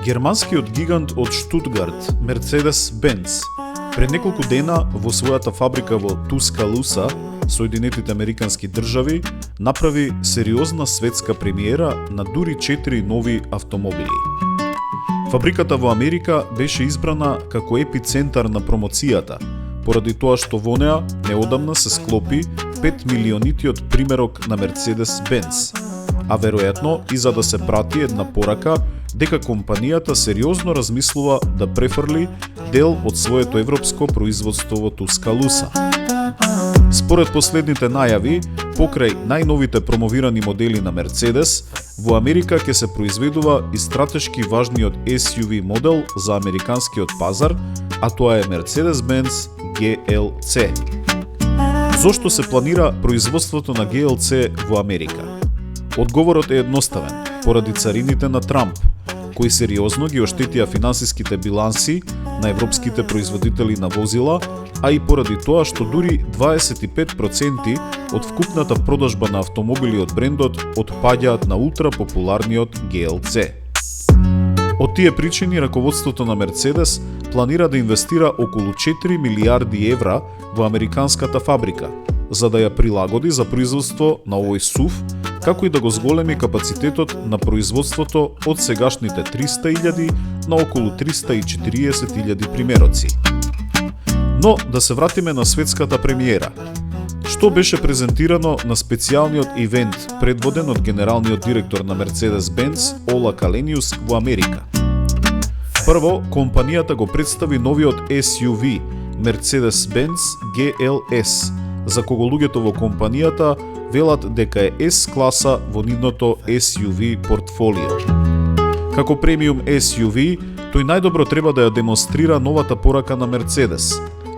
Германскиот гигант од Штутгарт, Мерцедес-Бенц, пред неколку дена во својата фабрика во Тускалуса, Соединетите Американски држави, направи сериозна светска премиера на дури 4 нови автомобили. Фабриката во Америка беше избрана како епицентар на промоцијата, поради тоа што во неа неодамна се склопи 5 милионитиот примерок на Мерцедес-Бенц, а веројатно и за да се прати една порака дека компанијата сериозно размислува да префрли дел од своето европско производство во Тускалуса. Според последните најави, покрај најновите промовирани модели на Мерцедес, во Америка ќе се произведува и стратешки важниот SUV модел за американскиот пазар, а тоа е Mercedes-Benz GLC. Зошто се планира производството на GLC во Америка? Одговорот е едноставен, поради царините на Трамп, кои сериозно ги оштетија финансиските биланси на европските производители на возила, а и поради тоа што дури 25% од вкупната продажба на автомобили од брендот отпаѓаат на ултрапопуларниот GLC. Од тие причини раководството на Мерцедес планира да инвестира околу 4 милиарди евра во американската фабрика, за да ја прилагоди за производство на овој SUV, како и да го зголеми капацитетот на производството од сегашните 300.000 на околу 340.000 примероци. Но да се вратиме на светската премиера. Што беше презентирано на специјалниот ивент предводен од генералниот директор на Mercedes-Benz Ола Калениус во Америка? Прво, компанијата го представи новиот SUV Mercedes-Benz GLS, за кого луѓето во компанијата велат дека е S-класа во нивното SUV портфолио. Како премиум SUV, тој најдобро треба да ја демонстрира новата порака на Мерцедес,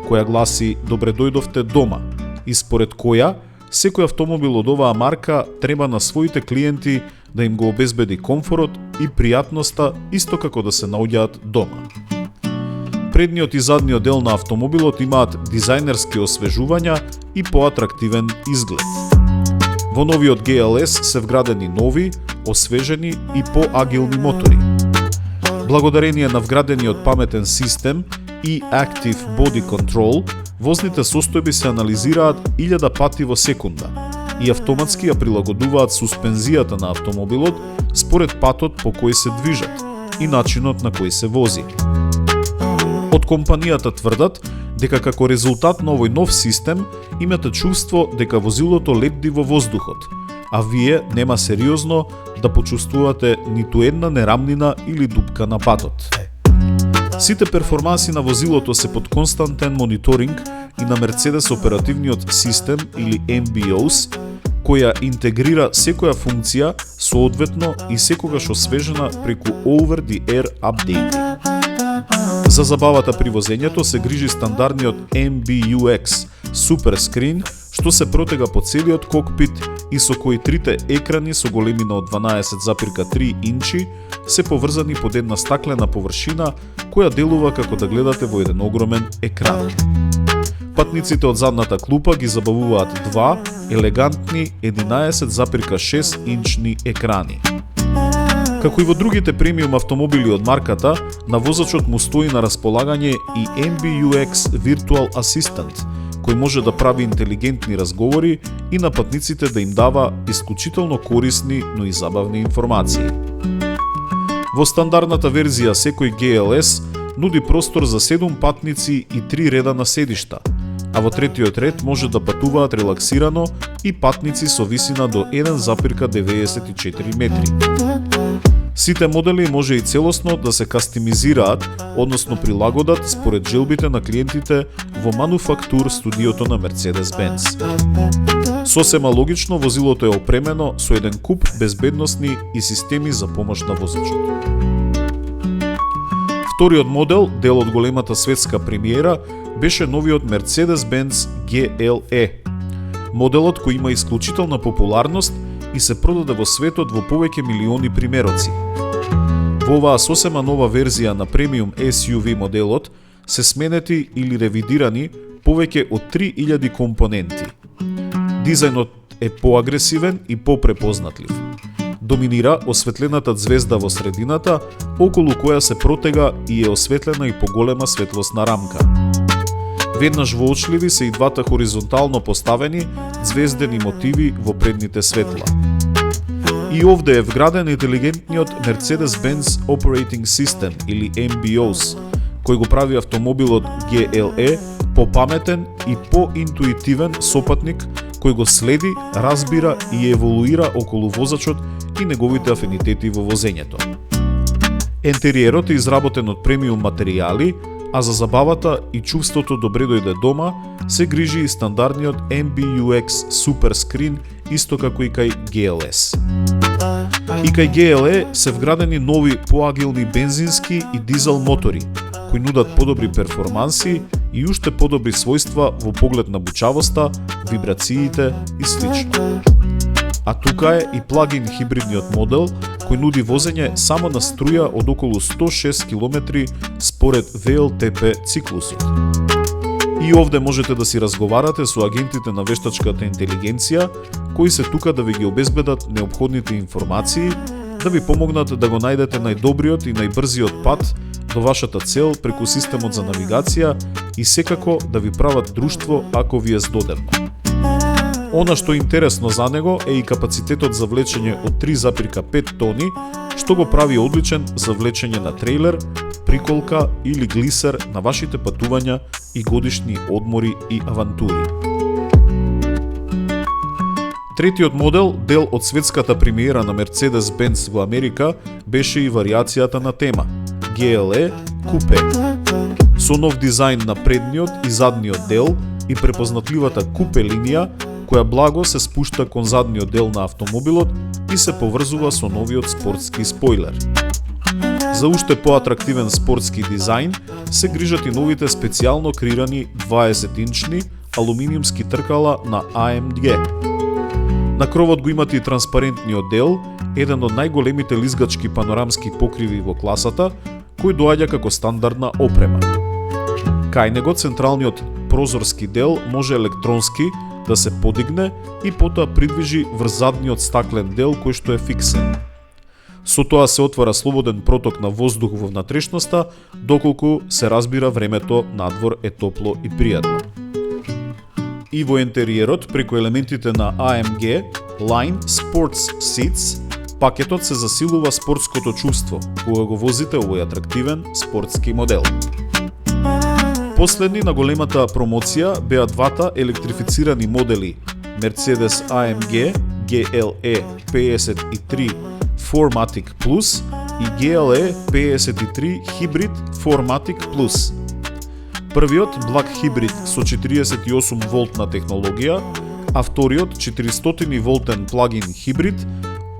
која гласи "Добре дојдовте дома", и според која секој автомобил од оваа марка треба на своите клиенти да им го обезбеди комфорот и пријатноста исто како да се наоѓаат дома. Предниот и задниот дел на автомобилот имаат дизајнерски освежувања и поатрактивен изглед. Во новиот GLS се вградени нови, освежени и поагилни мотори. Благодарение на вградениот паметен систем и Active Body Control, возните состојби се анализираат 1000 пати во секунда и автоматски ја прилагодуваат суспензијата на автомобилот според патот по кој се движат и начинот на кој се вози. Од компанијата тврдат дека како резултат на овој нов систем имате чувство дека возилото лебди во воздухот, а вие нема сериозно да почувствувате ниту една нерамнина или дупка на патот. Сите перформанси на возилото се под константен мониторинг и на Mercedes оперативниот систем или MBOS, која интегрира секоја функција соодветно и секогаш освежена преку over-the-air апдејти. За забавата при возењето се грижи стандардниот MBUX Super Screen, што се протега по целиот кокпит и со кој трите екрани со големина од 12,3 инчи се поврзани под една стаклена површина која делува како да гледате во еден огромен екран. Патниците од задната клупа ги забавуваат два елегантни 11,6 инчни екрани. Како и во другите премиум автомобили од марката, на возачот му стои на располагање и MBUX Virtual Assistant, кој може да прави интелигентни разговори и на патниците да им дава исклучително корисни, но и забавни информации. Во стандардната верзија секој GLS нуди простор за 7 патници и 3 реда на седишта, а во третиот ред може да патуваат релаксирано и патници со висина до 1,94 метри. Сите модели може и целосно да се кастимизираат, односно прилагодат според желбите на клиентите во мануфактур студиото на Mercedes-Benz. Сосема логично, возилото е опремено со еден куп безбедносни и системи за помош на возачот. Вториот модел, дел од големата светска премиера, беше новиот Mercedes-Benz GLE. Моделот кој има исклучителна популарност и се продаде во светот во повеќе милиони примероци. Во оваа сосема нова верзија на премиум SUV моделот се сменети или ревидирани повеќе од 3000 компоненти. Дизајнот е поагресивен и попрепознатлив. Доминира осветлената ѕвезда во средината, околу која се протега и е осветлена и поголема светлосна рамка. Веднаш воочливи се и двата хоризонтално поставени ѕвездени мотиви во предните светла. И овде е вграден интелигентниот Mercedes-Benz Operating System или MBOS, кој го прави автомобилот GLE попаметен и поинтуитивен сопатник кој го следи, разбира и еволуира околу возачот и неговите афинитети во возењето. Ентериерот е изработен од премиум материјали, а за забавата и чувството добре дојде дома се грижи и стандардниот MBUX Super Screen, исто како и кај GLS. И кај GLE се вградени нови поагилни бензински и дизел мотори, кои нудат подобри перформанси и уште подобри својства во поглед на бучавоста, вибрациите и слично. А тука е и плагин хибридниот модел, кој нуди возење само на струја од околу 106 км според ВЛТП циклусот. И овде можете да си разговарате со агентите на вештачката интелигенција, кои се тука да ви ги обезбедат неопходните информации, да ви помогнат да го најдете најдобриот и најбрзиот пат до вашата цел преку системот за навигација и секако да ви прават друштво ако ви е здодевно. Она што е интересно за него е и капацитетот за влечење од 3,5 тони, што го прави одличен за влечење на трейлер, приколка или глисер на вашите патувања и годишни одмори и авантури. Третиот модел, дел од светската премиера на Mercedes-Benz во Америка, беше и варијацијата на тема GLE Coupe. Со нов дизајн на предниот и задниот дел и препознатливата Coupe линија, која благо се спушта кон задниот дел на автомобилот и се поврзува со новиот спортски спойлер. За уште поатрактивен спортски дизајн се грижат и новите специјално креирани 20-инчни алуминиумски тркала на AMG. На кровот го имате и транспарентниот дел, еден од најголемите лизгачки панорамски покриви во класата, кој доаѓа како стандардна опрема. Кај него централниот прозорски дел може електронски да се подигне и потоа придвижи врз задниот стаклен дел кој што е фиксен. Со тоа се отвара слободен проток на воздух во внатрешноста, доколку се разбира времето надвор е топло и пријатно. И во интериерот, преку елементите на AMG Line Sports Seats, пакетот се засилува спортското чувство, кога го возите овој атрактивен спортски модел. Последни на големата промоција беа двата електрифицирани модели Mercedes AMG GLE 53 4MATIC Plus и GLE 53 Hybrid 4MATIC Plus. Првиот благ хибрид со 48 волтна технологија, а вториот 400 волтен плагин хибрид,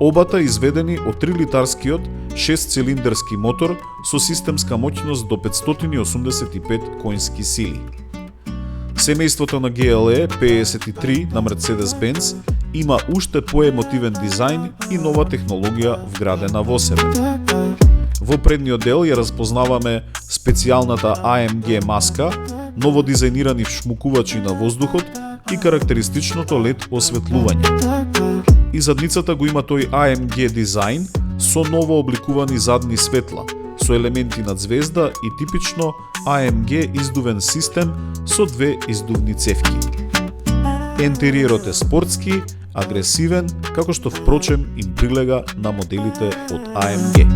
обата изведени од 3-литарскиот 6-цилиндерски мотор со системска моќност до 585 коњски сили. Семејството на GLE 53 на Mercedes-Benz има уште поемотивен дизајн и нова технологија вградена во себе. Во предниот дел ја разпознаваме специјалната AMG маска, ново дизајнирани вшмукувачи на воздухот и карактеристичното LED осветлување. И задницата го има тој AMG дизајн со ново обликувани задни светла, со елементи на ѕвезда и типично AMG издувен систем со две издувни цевки. Ентериерот е спортски, агресивен, како што впрочем им прилега на моделите од AMG.